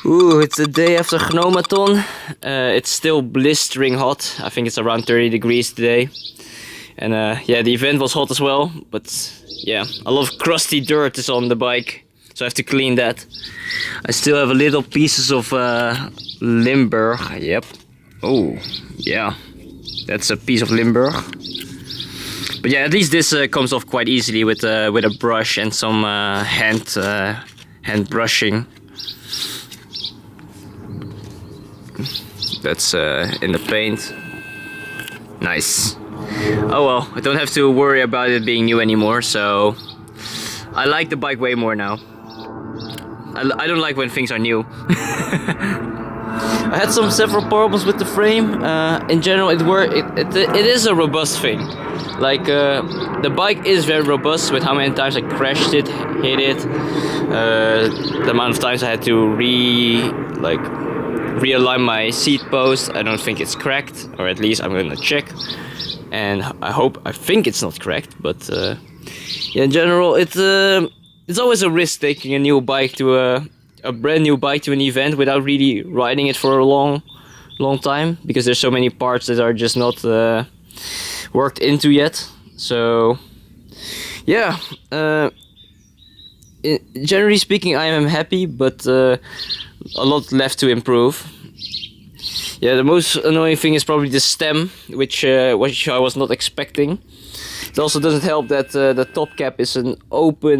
Ooh, it's the day after Gnomaton. It's still blistering hot. I think it's around 30 degrees today. And yeah, the event was hot as well. But yeah, a lot of crusty dirt is on the bike. So I have to clean that. I still have a little pieces of Limburg. Yep. Oh, yeah. That's a piece of Limburg. But yeah, at least this comes off quite easily with a brush and some hand brushing. That's in the paint. Nice. Oh well, I don't have to worry about it being new anymore, so I like the bike way more now. I don't like when things are new. I had several problems with the frame. In general, it is a robust thing. Like the bike is very robust with how many times I crashed it, hit it, the amount of times I had to realign my seat post. I don't think it's cracked, or at least I'm gonna check. And I think it's not cracked, but yeah, in general, it's always a risk taking a new bike to a brand new bike to an event without really riding it for a long time, because there's so many parts that are just not worked into yet. So yeah, generally speaking, I am happy, but a lot left to improve. Yeah, the most annoying thing is probably the stem, which I was not expecting. It also doesn't help that the top cap is open.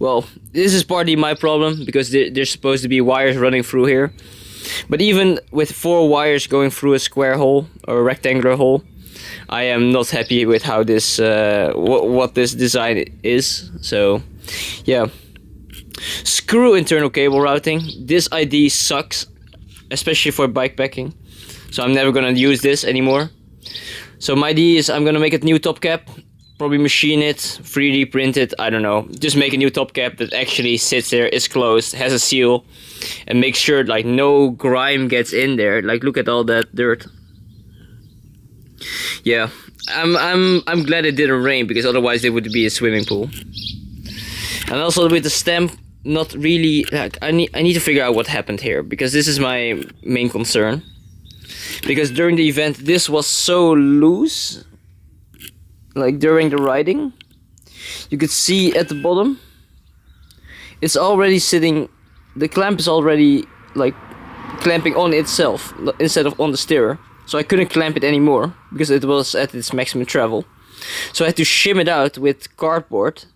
Well, this is partly my problem, because there's supposed to be wires running through here. But even with 4 wires going through a square hole or a rectangular hole, I am not happy with how this what this design is. So yeah, screw internal cable routing. This idea sucks, especially for bikepacking. So I'm never gonna use this anymore. So my idea is I'm gonna make a new top cap, probably machine it, 3D print it, I don't know. Just make a new top cap that actually sits there, is closed, has a seal, and make sure like no grime gets in there. Like, look at all that dirt. Yeah, I'm glad it didn't rain, because otherwise it would be a swimming pool. And also with the stem, not really. Like, I need to figure out what happened here, because this is my main concern. Because during the event, this was so loose. Like during the riding, you could see at the bottom, it's already sitting. The clamp is already like clamping on itself instead of on the steerer. So I couldn't clamp it anymore because it was at its maximum travel. So I had to shim it out with cardboard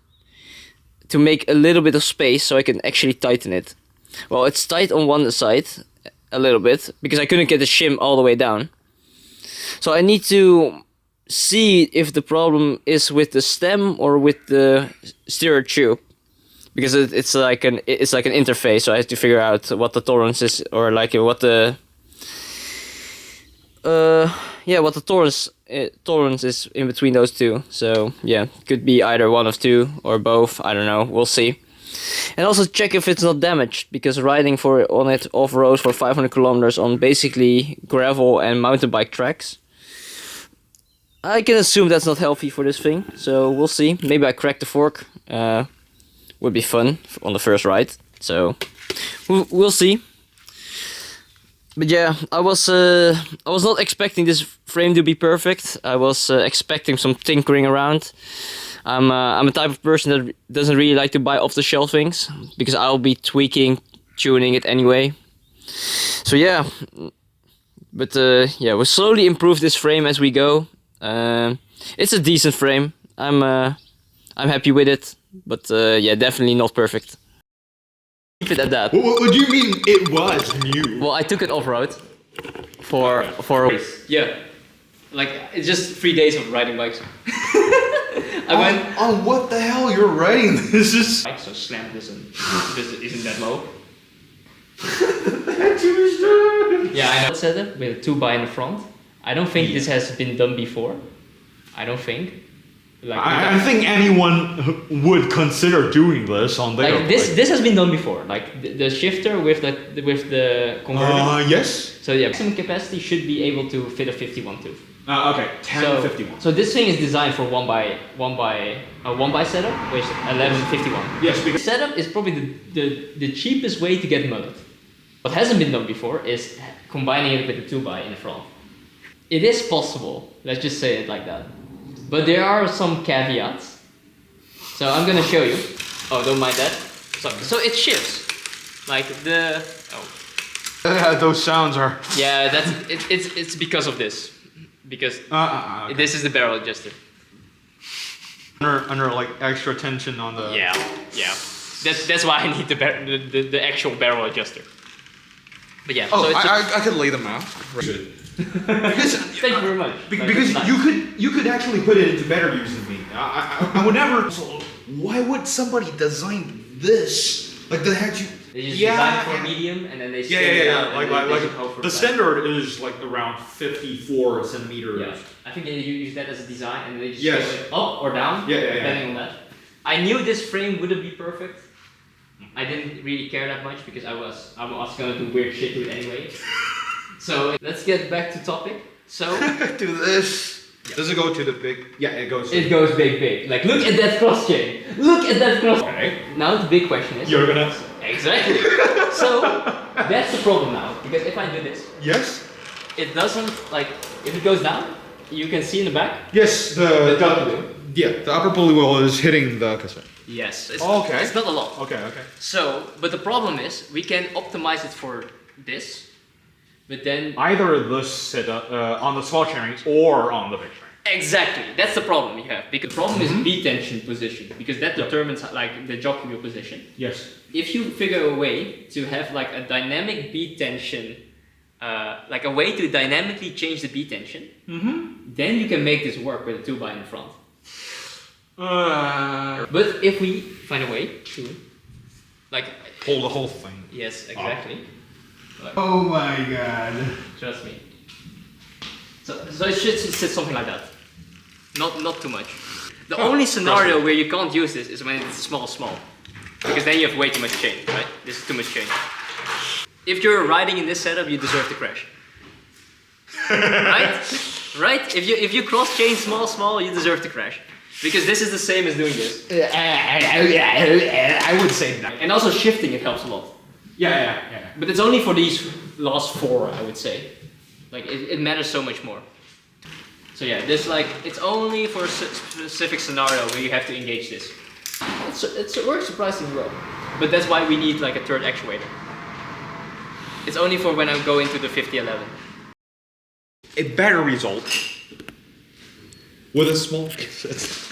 to make a little bit of space so I can actually tighten it. Well, it's tight on one side a little bit because I couldn't get the shim all the way down. So I need to see if the problem is with the stem or with the steerer tube, because it's like an interface. So I have to figure out what the tolerance is, or like what the tolerance is in between those two. So yeah, could be either one of two or both. I don't know. We'll see. And also check if it's not damaged, because riding on it off-road for 500 kilometers on basically gravel and mountain bike tracks, I can assume that's not healthy for this thing. So we'll see. Maybe I crack the fork. Would be fun on the first ride. So we'll see. But yeah, I was not expecting this frame to be perfect. I was expecting some tinkering around. I'm a type of person that doesn't really like to buy off-the-shelf things, because I'll be tweaking, tuning it anyway. So yeah, but yeah, we'll slowly improve this frame as we go. It's a decent frame. I'm happy with it, but yeah, definitely not perfect. Keep it at that. What do you mean it was new? Well, I took it off-road for a race. Yeah, like it's just 3 days of riding bikes. On what the hell you're riding? This is so slam this isn't that low. Yeah, I know. Setup with a 2x in the front. I don't think this has been done before. I don't think. Like, I think anyone would consider doing this on their like this has been done before. Like the shifter with the converter. Yes. So yeah, maximum capacity should be able to fit a 51 tooth. Okay, 1051. So this thing is designed for one by setup, which is 1151. Yes, because Setup is probably the cheapest way to get mullet. What hasn't been done before is combining it with the 2x in the front. It is possible, let's just say it like that. But there are some caveats. So I'm gonna show you. Oh, don't mind that. So it shifts. Like the those sounds are. yeah, it's because of this. Because Okay. this is the barrel adjuster. Under like extra tension on the. Yeah. That's why I need the actual barrel adjuster. But yeah. Oh, so it's I could lay them out. Good. thank you very much. Because Nice. you could actually put it into better use than me. I would never. So why would somebody design this? Like they had you. They just Yeah, design for yeah. medium and then they Yeah, scale it yeah, out yeah. and Like they should hope for the black. standard is like around 54 centimeters. Yeah, I think they use that as a design and they just Yes. scale it up or down Yeah, yeah, yeah. depending on that. I knew this frame wouldn't be perfect. I didn't really care that much because I was gonna do weird shit to it anyway. So let's get back to topic. So Do this. Does it go to the big? Yeah, it goes. it goes big. Like look at that cross chain. Look at that cross. Okay. Now the big question is. You're gonna. Exactly. So that's the problem now because if I do this, Yes. it doesn't like if it goes down, you can see in the back. Yes. The W. Yeah, the upper pulley wheel is hitting the cassette. Yes. It's, Okay. It's not a lot. Okay. Okay. So, but the problem is we can optimize it for this, but then Either this setup on the small chainrings or on the big chain. exactly that's the problem you have because the problem is beat tension position because that determines like the jockey wheel position. Yes. If you figure a way to have like a dynamic beat tension, like a way to dynamically change the beat tension, then you can make this work with a 2x in the front. But if we find a way to, like, Pull the whole thing. yes, exactly. Like, Oh my god. trust me. So it should sit something like that. Not too much. The only scenario where you can't use this is when it's small. Because then you have way too much chain, right? This is too much chain. If you're riding in this setup, you deserve to crash. Right? Right? If you cross chain small, you deserve to crash. Because this is the same as doing this. I would say that. And also shifting it helps a lot. Yeah. But it's only for these last 4, I would say. Like it matters so much more. So yeah, this like it's only for a specific scenario where you have to engage this. It works surprisingly well. But that's why we need like a third actuator. It's only for when I go into the 5011. A better result with a small cassette.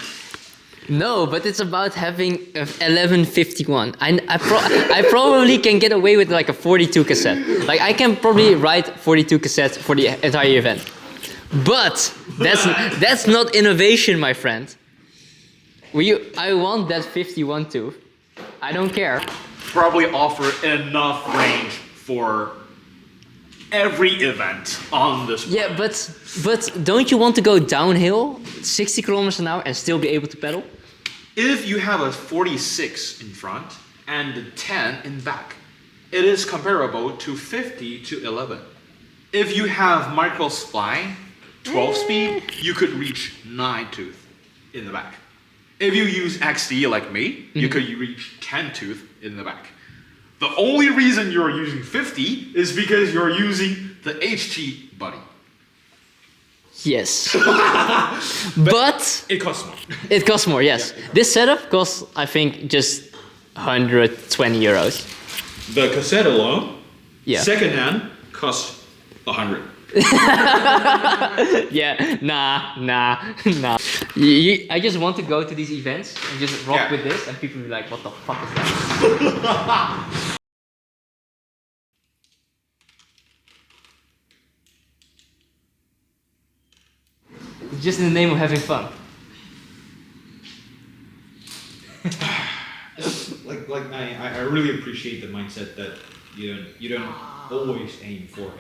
No, but it's about having 1151. I probably can get away with like a 42 cassette. Like I can probably write 42 cassettes for the entire event. But that's not innovation, my friend. I want that 51 tooth. I don't care. Probably offer enough range for every event on this. Yeah, but don't you want to go downhill 60 kilometers an hour and still be able to pedal? If you have a 46 in front and a 10 in back, it is comparable to 50 to 11. If you have micro spline, 12 speed, you could reach 9 tooth in the back. If you use XD like me, you could reach 10 tooth in the back. The only reason you're using 50 is because you're using the HT buddy. Yes. But It costs more. it costs more, yes. This setup costs, I think, just 120 euros. The cassette alone, Yeah. secondhand, costs 100. Yeah, nah. I just want to go to these events and just rock Yeah. with this, and people will be like, what the fuck is that? It's just in the name of having fun. I really appreciate the mindset that you don't always aim for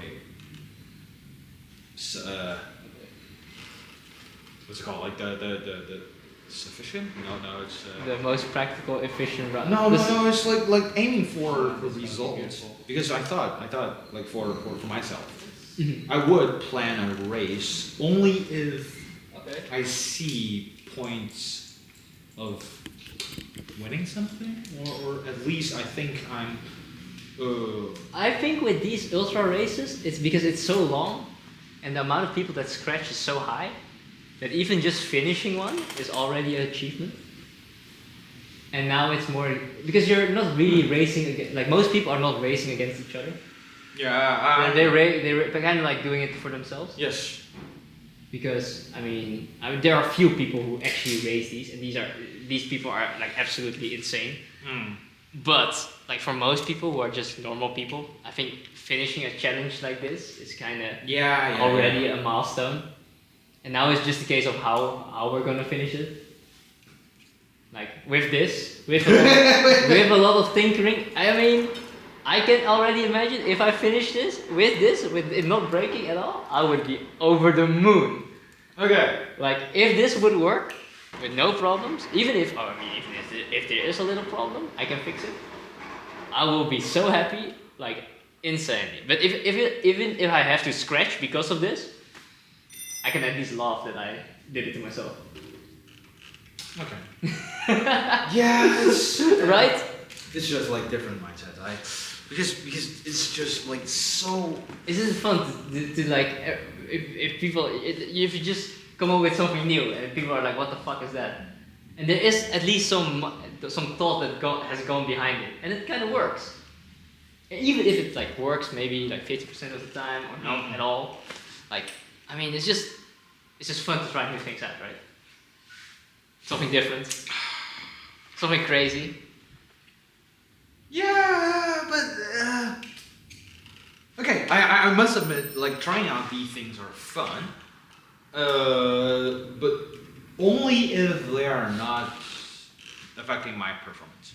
what's it called, like the sufficient? No, it's The most practical, efficient run. No, it's like aiming for results. Because I thought like for myself, I would plan a race only if Okay. I see points of winning something, or at least I think I'm. I think with these ultra races, it's because it's so long, and the amount of people that scratch is so high, that even just finishing one is already an achievement. And now it's more because you're not really racing against, like most people are not racing against each other. Yeah, They're kind of like doing it for themselves. yes. Because I mean, there are few people who actually race these, and these people are like absolutely insane. But like for most people who are just normal people, I think finishing a challenge like this is kind of already a milestone. And now it's just a case of how we're gonna finish it. Like with this, with a lot of tinkering. I mean, I can already imagine if I finish this, with it not breaking at all, I would be over the moon. Okay. Like if this would work with no problems, even if if there is a little problem, I can fix it. I will be so happy, like insanely. But even if I have to scratch because of this, I can at least laugh that I did it to myself. Okay. Yes. Right? It's just like different mindset. Because it's just like so. Isn't it fun to like if people if you just come up with something new and people are like, what the fuck is that? And there is at least some thought that has gone behind it, and it kind of works. Even if it like works maybe like 50% of the time or not at all, like I mean it's just fun to try new things out, right? Something different, something crazy. Yeah, but okay. I must admit, like trying out these things are fun. But only if they are not affecting my performance.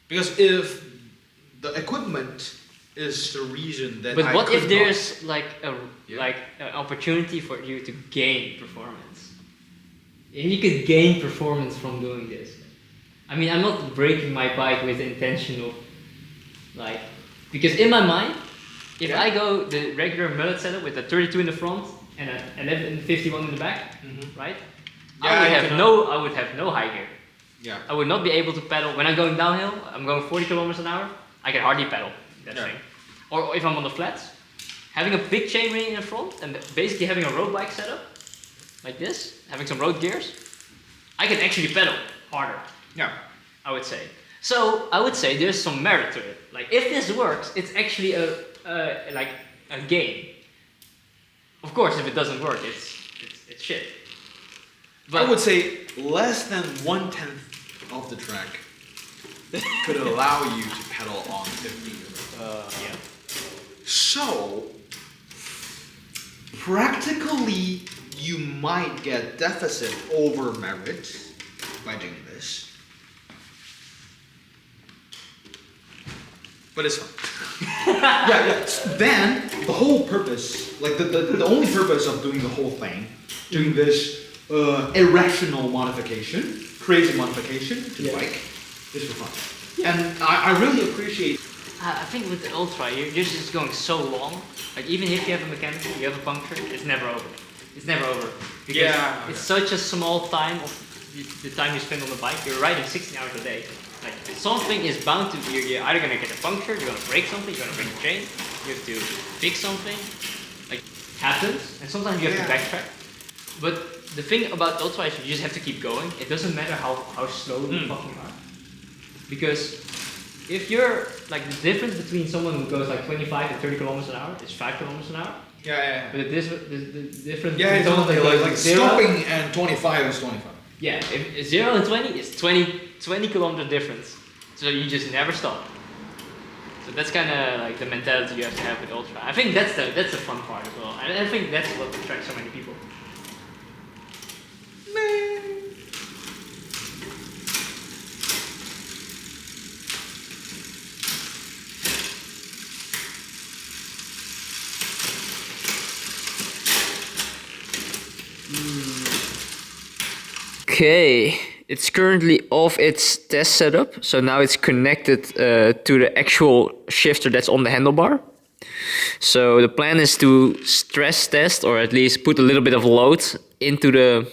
Because if the equipment is the reason that. But I what could if there's not, like an opportunity for you to gain performance? If you could gain performance from doing this. I mean, I'm not breaking my bike with the intention of, like, because in my mind, if I go the regular mullet setup with a 32 in the front and a 1151 in the back, right? I would have no high gear. Yeah. I would not be able to pedal when I'm going downhill. I'm going 40 kilometers an hour. I can hardly pedal that thing. Or if I'm on the flats, having a big chainring in the front and basically having a road bike setup like this, having some road gears, I can actually pedal harder. Yeah. I would say. So I would say there's some merit to it. Like if this works, it's actually a gain. Of course, if it doesn't work, it's shit. But I would say less than 1/10 of the track could allow you to pedal on 50. Yeah. So practically, you might get deficit over merit by doing this. But it's fun. yeah. Then the whole purpose, like the only purpose of doing the whole thing, doing this irrational modification, crazy modification to the bike, is for fun. Yeah. And I really appreciate. I think with the Ultra, you're just going so long. Like even if you have a mechanical, you have a puncture, it's never over. It's never over. Because it's such a small time of the time you spend on the bike. You're riding 16 hours a day. Like something is bound to be. You're either gonna get a puncture, you're gonna break something, you're gonna break a chain, you have to fix something. Like happens, and sometimes you have to backtrack. But the thing about Ultra is you just have to keep going. It doesn't matter how slow you fucking are. Because if you're like the difference between someone who goes like 25 and 30 kilometers an hour is 5 kilometers an hour. Yeah. But the difference Yeah, between someone that goes like zero, stopping and 25 is 25. yeah, if 0 and 20 is 20 kilometer difference. So you just never stop. So that's kind of like the mentality you have to have with Ultra. I think that's the fun part as well. And I think that's what attracts so many people. Okay, it's currently off its test setup, so now it's connected to the actual shifter that's on the handlebar. So the plan is to stress test, or at least put a little bit of load into the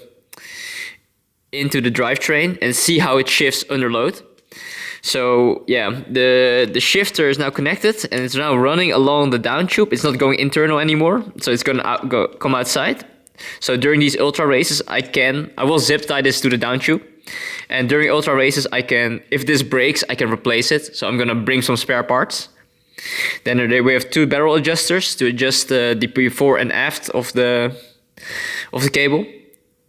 drivetrain and see how it shifts under load. So yeah, the shifter is now connected and it's now running along the down tube. It's not going internal anymore, so it's gonna come outside. So during these ultra races, I will zip tie this to the down tube, and during ultra races if this breaks, I can replace it. So I'm gonna bring some spare parts. Then we have 2 barrel adjusters to adjust the before and aft of the cable,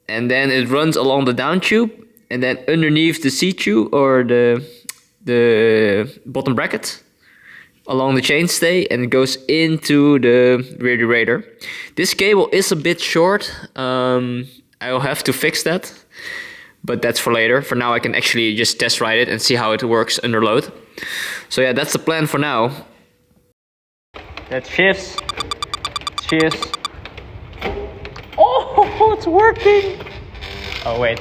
and then it runs along the down tube, and then underneath the C tube or the bottom bracket along the chainstay, and it goes into the rear derailleur. This cable is a bit short. I'll have to fix that, but that's for later. For now, I can actually just test ride it and see how it works under load. So yeah, that's the plan for now. That shifts. Oh, it's working. Oh wait.